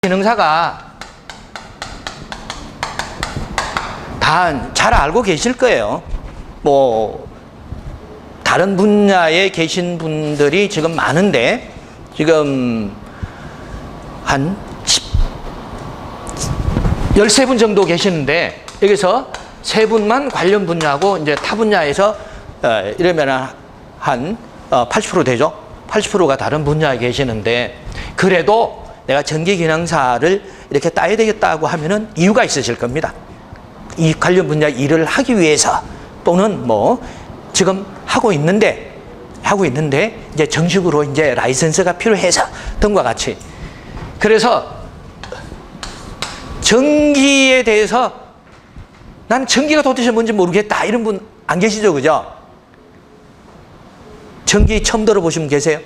기능사가 다 잘 알고 계실 거예요. 뭐 다른 분야에 계신 분들이 지금 많은데 지금 한 13분 정도 계시는데 여기서 3분만 관련 분야고 이제 타 분야에서 이러면 한 80% 되죠. 80%가 다른 분야에 계시는데 그래도 내가 전기기능사를 이렇게 따야 되겠다고 하면은 이유가 있으실 겁니다. 이 관련 분야 일을 하기 위해서 또는 뭐 지금 하고 있는데 이제 정식으로 이제 라이선스가 필요해서 등과 같이. 그래서 전기에 대해서 난 전기가 도대체 뭔지 모르겠다 이런 분 안 계시죠, 그죠? 전기 처음 들어보신 분 계세요?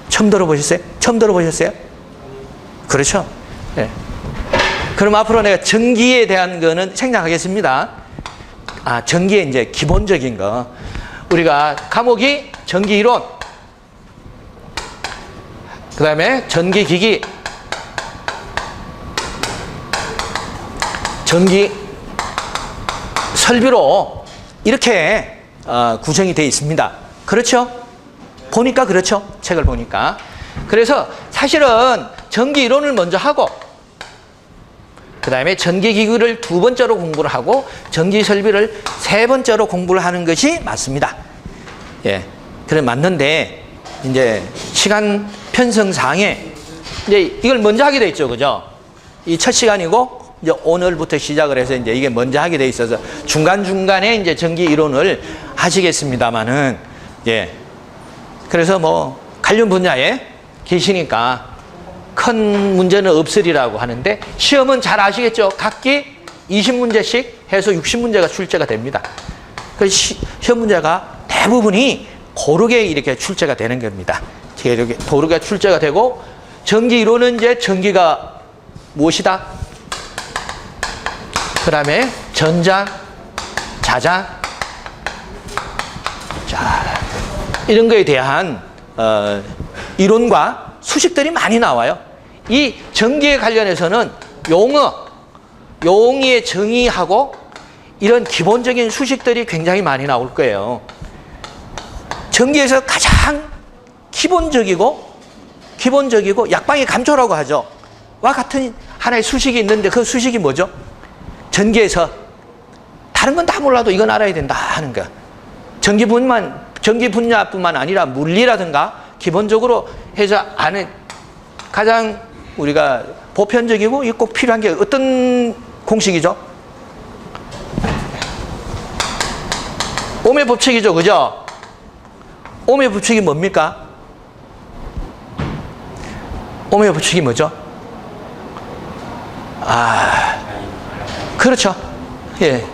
처음 들어보셨어요? 처음 들어보셨어요? 그렇죠. 네. 그럼 앞으로 내가 전기에 대한 거는 생략하겠습니다. 전기의 이제 기본적인 거. 우리가 과목이 전기 이론, 그 다음에 전기기기, 전기 설비로 이렇게 구성이 되어 있습니다. 그렇죠? 보니까 그렇죠? 책을 보니까. 그래서 사실은 전기 이론을 먼저 하고 그 다음에 전기기구를 2번째로 공부를 하고 전기설비를 3번째로 공부를 하는 것이 맞습니다. 예, 그래 맞는데 이제 시간 편성상에 이제 이걸 먼저 하게 돼 있죠, 그죠? 이 첫 시간이고 이제 오늘부터 시작을 해서 이제 이게 먼저 하게 돼 있어서 중간중간에 이제 전기 이론을 하시겠습니다만은 예, 그래서 뭐 관련 분야에 계시니까 큰 문제는 없으리라고 하는데 시험은 잘 아시겠죠? 각기 20문제씩 해서 60문제가 출제가 됩니다. 그래서 시험 문제가 대부분이 고르게 이렇게 출제가 되는 겁니다. 이렇게 고르게 출제가 되고 전기 이론은 이제 전기가 무엇이다? 그 다음에 전자, 자자, 자, 이런 거에 대한 이론과 수식들이 많이 나와요. 이 전기에 관련해서는 용어의 정의하고 이런 기본적인 수식들이 굉장히 많이 나올 거예요. 전기에서 가장 기본적이고 약방의 감초라고 하죠. 와 같은 하나의 수식이 있는데 그 수식이 뭐죠? 전기에서 다른 건 다 몰라도 이건 알아야 된다 하는 거. 전기 분야뿐만 아니라 물리라든가 기본적으로 해서 아는 가장 우리가 보편적이고 꼭 필요한 게 어떤 공식이죠? 옴의 법칙이죠, 그죠? 옴의 법칙이 뭡니까? 옴의 법칙이 뭐죠? 그렇죠. 예.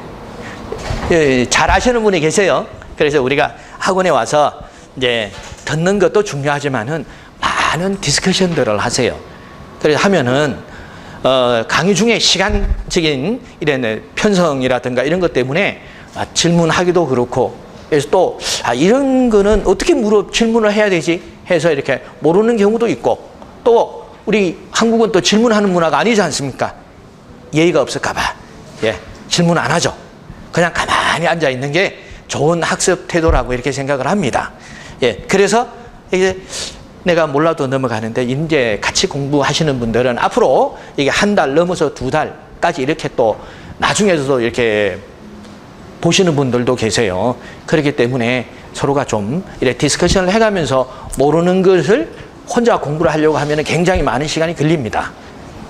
예, 잘 아시는 분이 계세요. 그래서 우리가 학원에 와서 이제 듣는 것도 중요하지만은 많은 디스커션들을 하세요. 그래서 하면은 강의 중에 시간적인 이런 편성이라든가 이런 것 때문에 질문하기도 그렇고, 그래서 또 이런 거는 어떻게 질문을 해야 되지 해서 이렇게 모르는 경우도 있고, 또 우리 한국은 또 질문하는 문화가 아니지 않습니까? 예의가 없을까 봐 질문 안 하죠. 그냥 가만히 앉아 있는 게 좋은 학습 태도라고 이렇게 생각을 합니다. 그래서 이게 내가 몰라도 넘어가는데 이제 같이 공부하시는 분들은 앞으로 이게 한 달 넘어서 2달까지 이렇게 또 나중에도 이렇게 보시는 분들도 계세요. 그렇기 때문에 서로가 좀 이렇게 디스커션을 해가면서 모르는 것을 혼자 공부를 하려고 하면 굉장히 많은 시간이 걸립니다.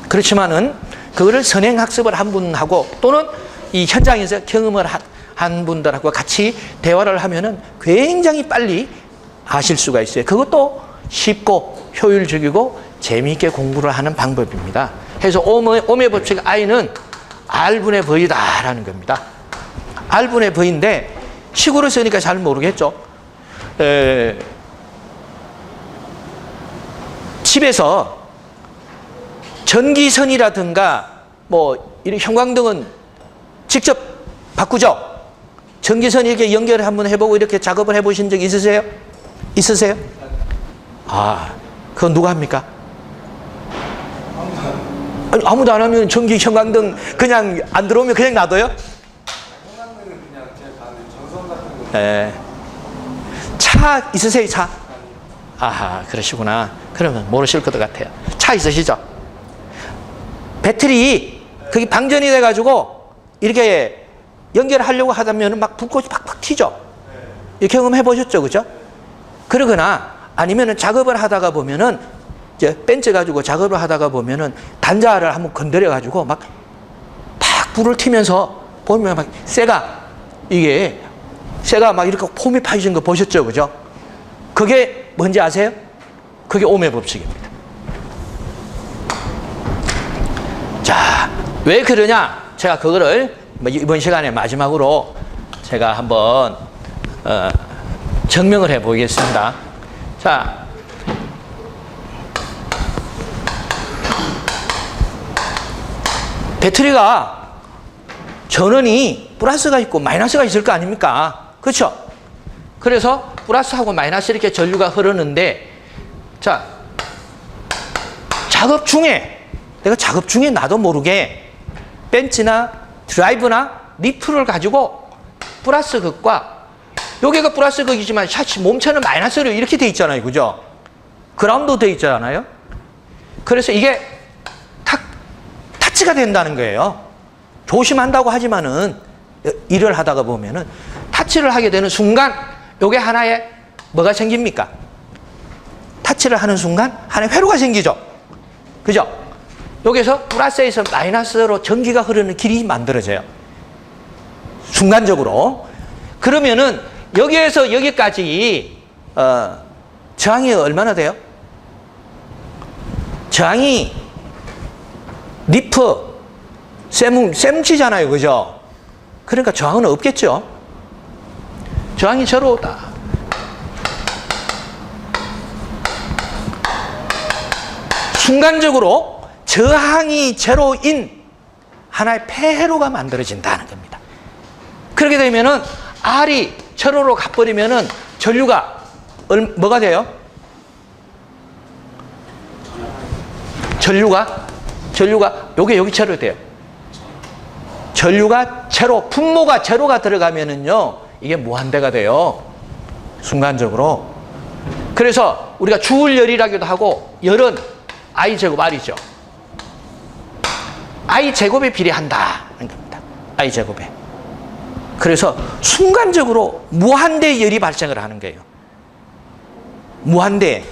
그렇지만은 그거를 선행학습을 한 분하고 또는 이 현장에서 경험을 한 분들하고 같이 대화를 하면은 굉장히 빨리 아실 수가 있어요. 그것도 쉽고 효율적이고 재미있게 공부를 하는 방법입니다. 그래서 옴의 법칙 I는 R분의 V다라는 겁니다. R분의 V인데 식으로 쓰니까 잘 모르겠죠. 집에서 전기선이라든가 뭐 이런 형광등은 직접 바꾸죠. 전기선 이렇게 연결을 한번 해보고 이렇게 작업을 해보신 적 있으세요? 있으세요? 그건 누가 합니까? 아니, 아무도 안 하면 전기 형광등 그냥 안 들어오면 그냥 놔둬요? 형광등은 그냥 제가 가는 전선 같은 거. 네. 차 있으세요, 차? 아하, 그러시구나. 그러면 모르실 것 같아요. 차 있으시죠? 배터리, 그게 방전이 돼가지고, 이렇게 연결하려고 하다면 막 불꽃이 팍팍 튀죠? 이 경험해 보셨죠? 그죠? 그러거나, 아니면은 작업을 하다가 보면은, 이제 벤치 가지고 작업을 하다가 보면은, 단자를 한번 건드려가지고 막, 팍 불을 튀면서, 보면 막, 이게, 쇠가 막 이렇게 폼이 파이진 거 보셨죠? 그죠? 그게 뭔지 아세요? 그게 옴의 법칙입니다. 자, 왜 그러냐? 제가 그거를 이번 시간에 마지막으로 제가 한번 증명을 해 보겠습니다. 자, 배터리가 전원이 플러스가 있고 마이너스가 있을 거 아닙니까? 그렇죠? 그래서 플러스하고 마이너스 이렇게 전류가 흐르는데, 자, 작업 중에 나도 모르게 벤치나 드라이브나 리프를 가지고 플러스 극과, 여기가 플러스 극이지만 샷이 몸체는 마이너스로 이렇게 돼 있잖아요. 그죠? 그라운드 돼 있잖아요. 그래서 이게 타치가 된다는 거예요. 조심한다고 하지만은 일을 하다가 보면은 타치를 하게 되는 순간 요게 하나의 뭐가 생깁니까? 타치를 하는 순간 하나의 회로가 생기죠. 그죠? 여기서 플러스에서 마이너스로 전기가 흐르는 길이 만들어져요. 순간적으로. 그러면은 여기에서 여기까지 저항이 얼마나 돼요? 저항이 리프 쇠뭉치잖아요. 그죠? 그러니까 저항은 없겠죠. 저항이 제로다. 순간적으로 저항이 제로인 하나의 폐회로가 만들어진다는 겁니다. 그렇게 되면은 R이 제로로 가버리면은 전류가 뭐가 돼요? 전류가 여기 제로 돼요. 전류가 제로, 분모가 제로가 들어가면은요, 이게 무한대가 돼요. 순간적으로. 그래서 우리가 주울열이라기도 하고, 열은 I제곱 R이죠. I제곱에 비례한다는 겁니다. I제곱에. 그래서 순간적으로 무한대 열이 발생을 하는 거예요. 무한대.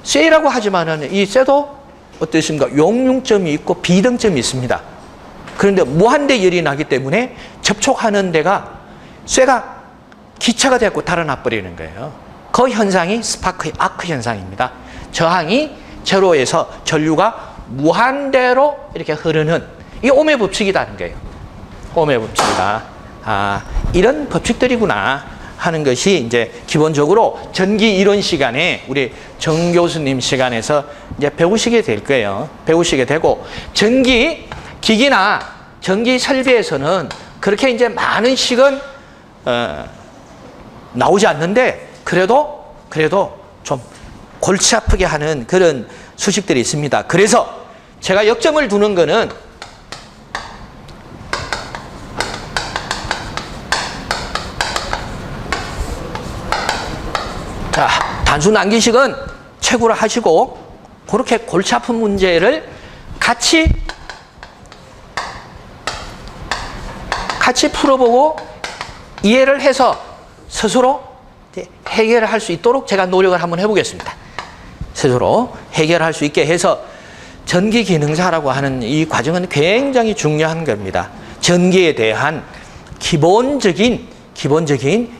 쇠라고 하지만은 이 쇠도 어떻습니까? 용융점이 있고 비등점이 있습니다. 그런데 무한대 열이 나기 때문에 접촉하는 데가 쇠가 기차가 되고 달아나 버리는 거예요. 그 현상이 스파크 아크 현상입니다. 저항이 제로에서 전류가 무한대로 이렇게 흐르는, 이게 옴의 법칙이라는 거예요. 옴의 법칙이다. 아, 이런 법칙들이구나 하는 것이 이제 기본적으로 전기 이론 시간에 우리 정 교수님 시간에서 이제 배우시게 될 거예요. 배우시게 되고, 전기 기기나 전기 설비에서는 그렇게 이제 많은 식은 나오지 않는데, 그래도 좀 골치 아프게 하는 그런 수식들이 있습니다. 그래서 제가 역점을 두는 거는 자, 단순 암기식은 최고로 하시고, 그렇게 골치 아픈 문제를 같이 풀어보고 이해를 해서 스스로 해결을 할 수 있도록 제가 노력을 한번 해보겠습니다. 스스로 해결할 수 있게 해서 전기 기능사라고 하는 이 과정은 굉장히 중요한 겁니다. 전기에 대한 기본적인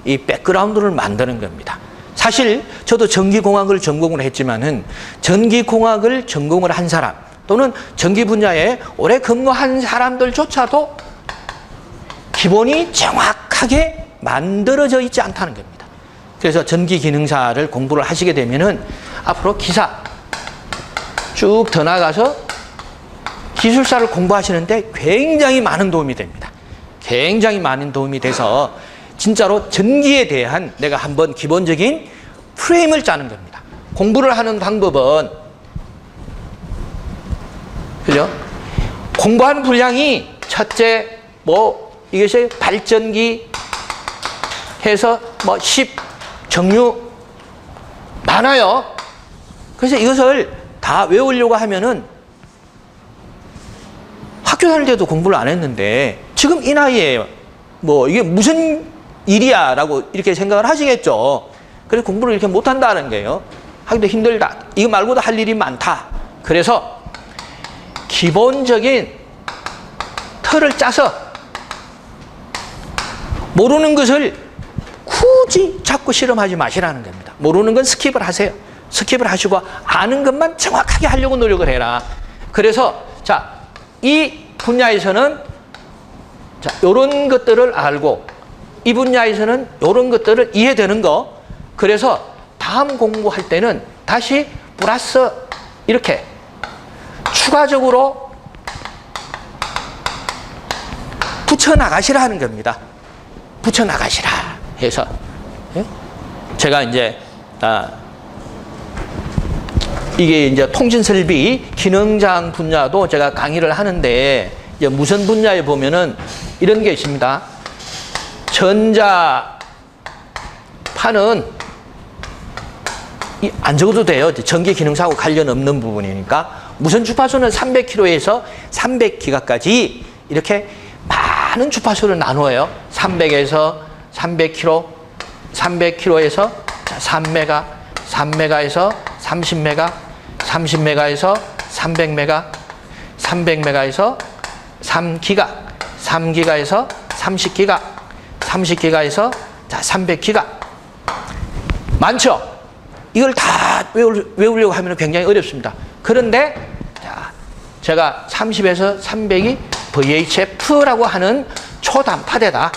이 백그라운드를 만드는 겁니다. 사실 저도 전기공학을 전공을 했지만은 전기공학을 전공을 한 사람 또는 전기 분야에 오래 근무한 사람들조차도 기본이 정확하게 만들어져 있지 않다는 겁니다. 그래서 전기 기능사를 공부를 하시게 되면은 앞으로 기사 쭉 더 나가서 기술사를 공부하시는데 굉장히 많은 도움이 됩니다. 굉장히 많은 도움이 돼서 진짜로 전기에 대한 내가 한번 기본적인 프레임을 짜는 겁니다. 공부를 하는 방법은, 그죠? 공부한 분량이 첫째 뭐 이것이 발전기 해서 뭐 10 정류 많아요. 그래서 이것을 다 외우려고 하면은 학교 다닐 때도 공부를 안 했는데 지금 이 나이에 뭐 이게 무슨 일이야 라고 이렇게 생각을 하시겠죠. 그래서 공부를 이렇게 못한다는 거예요. 하기도 힘들다. 이거 말고도 할 일이 많다. 그래서 기본적인 틀을 짜서 모르는 것을 굳이 자꾸 실험하지 마시라는 겁니다. 모르는 건 스킵을 하세요. 스킵을 하시고 아는 것만 정확하게 하려고 노력을 해라. 그래서 자, 이 분야에서는 자, 요런 것들을 알고 이 분야에서는 요런 것들을 이해되는 거. 그래서 다음 공부할 때는 다시 플러스 이렇게 추가적으로 붙여나가시라 하는 겁니다. 붙여나가시라 해서 예? 제가 이제 이게 이제 통신설비 기능장 분야도 제가 강의를 하는데 이제 무선 분야에 보면은 이런 게 있습니다. 전자파는 안 적어도 돼요. 전기 기능사하고 관련 없는 부분이니까. 무선 주파수는 300kH에서 300기가까지 이렇게 많은 주파수를 나누어요. 300에서 300kH, 300kH에서 3메가, 3메가에서 30메가, 30메가에서 300메가, 300메가에서 3기가, 3기가에서 30기가, 30기가에서 300기가. 많죠? 이걸 다 외우려고 하면 굉장히 어렵습니다. 그런데 자, 제가 30에서 300이 VHF라고 하는 초단파대다.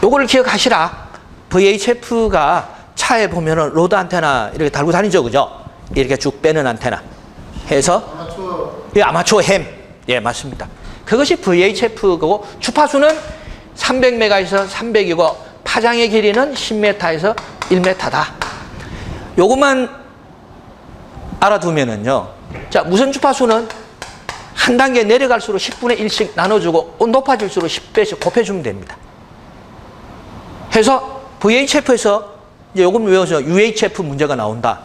요거를 기억하시라. VHF가 차에 보면은 로드 안테나 이렇게 달고 다니죠, 그죠? 이렇게 쭉 빼는 안테나 해서 예, 아마추어 햄. 예, 맞습니다. 그것이 VHF고 주파수는 300메가에서 300이고 파장의 길이는 10m에서 1m다. 요것만 알아두면은요. 자, 무선 주파수는 한 단계 내려갈수록 10분의 1씩 나눠주고 높아질수록 10배씩 곱해주면 됩니다. 해서 VHF에서 이제 요금 외워서 UHF 문제가 나온다.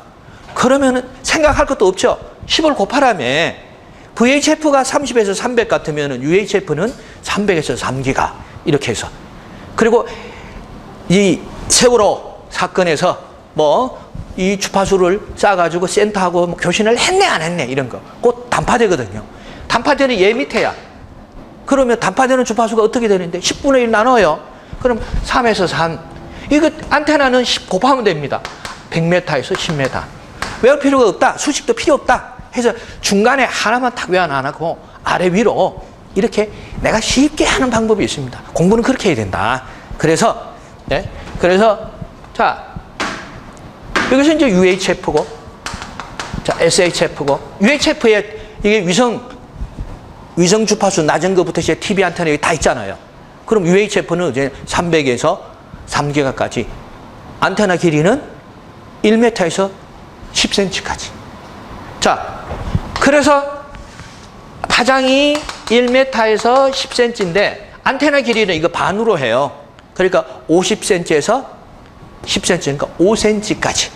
그러면은 생각할 것도 없죠. 10을 곱하라며. VHF가 30에서 300 같으면은 UHF는 300에서 3기가 이렇게 해서. 그리고 이 세월호 사건에서 뭐 이 주파수를 쌓아가지고 센터하고 뭐 교신을 했네 안 했네 이런 거. 곧 단파되거든요. 단파되는 얘 밑에야. 그러면 단파되는 주파수가 어떻게 되는데 10분의 1 나눠요. 그럼 3에서 3. 이거 안테나는 10 곱하면 됩니다. 100m에서 10m. 외울 필요가 없다. 수식도 필요 없다. 해서 중간에 하나만 딱 외워 안 하고 아래 위로 이렇게 내가 쉽게 하는 방법이 있습니다. 공부는 그렇게 해야 된다. 그래서 네? 그래서 자 여기서 이제 UHF고 자 SHF고 UHF에 이게 위성 주파수 낮은 것부터 이제 TV 안테나 여기 다 있잖아요. 그럼 UHF는 이제 300에서 3기가까지 안테나 길이는 1m에서 10cm까지. 자, 그래서 파장이 1m에서 10cm인데 안테나 길이는 이거 반으로 해요. 그러니까 50cm에서 10cm, 그러니까 5cm까지.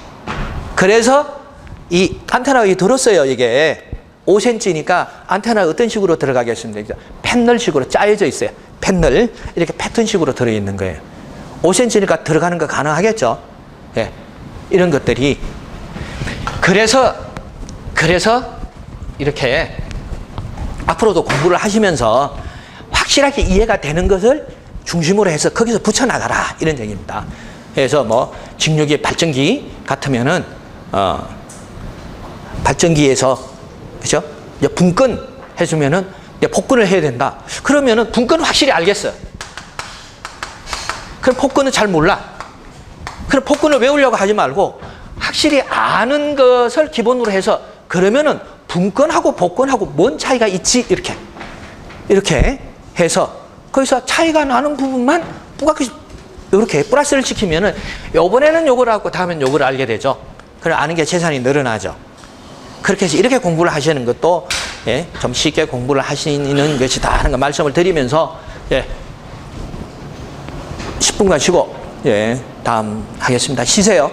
그래서 이 안테나가 여기 들었어요. 이게 5cm니까 안테나가 어떤 식으로 들어가겠습니까? 패널식으로 짜여져 있어요. 패널 이렇게 패턴식으로 들어있는 거예요. 5cm니까 들어가는 거 가능하겠죠? 예, 이런 것들이 그래서 이렇게 앞으로도 공부를 하시면서 확실하게 이해가 되는 것을 중심으로 해서 거기서 붙여나가라 이런 얘기입니다. 그래서 뭐 직류기 발전기 같으면은 발전기에서 그죠? 이제 분권 해주면은 이제 복근을 해야 된다. 그러면은 분권은 확실히 알겠어요. 그럼 복근은 잘 몰라. 그럼 복근을 외우려고 하지 말고 확실히 아는 것을 기본으로 해서 그러면은 분권하고 복권하고 뭔 차이가 있지 이렇게 해서 거기서 차이가 나는 부분만 뿌옇게 이렇게 플러스를 시키면은 요번에는 요걸 알고 다음엔 요걸 알게 되죠. 그럼 아는 게 재산이 늘어나죠. 그렇게 해서 이렇게 공부를 하시는 것도 예, 좀 쉽게 공부를 하시는 것이다 하는 거 말씀을 드리면서 예, 10분간 쉬고 예, 다음 하겠습니다. 쉬세요.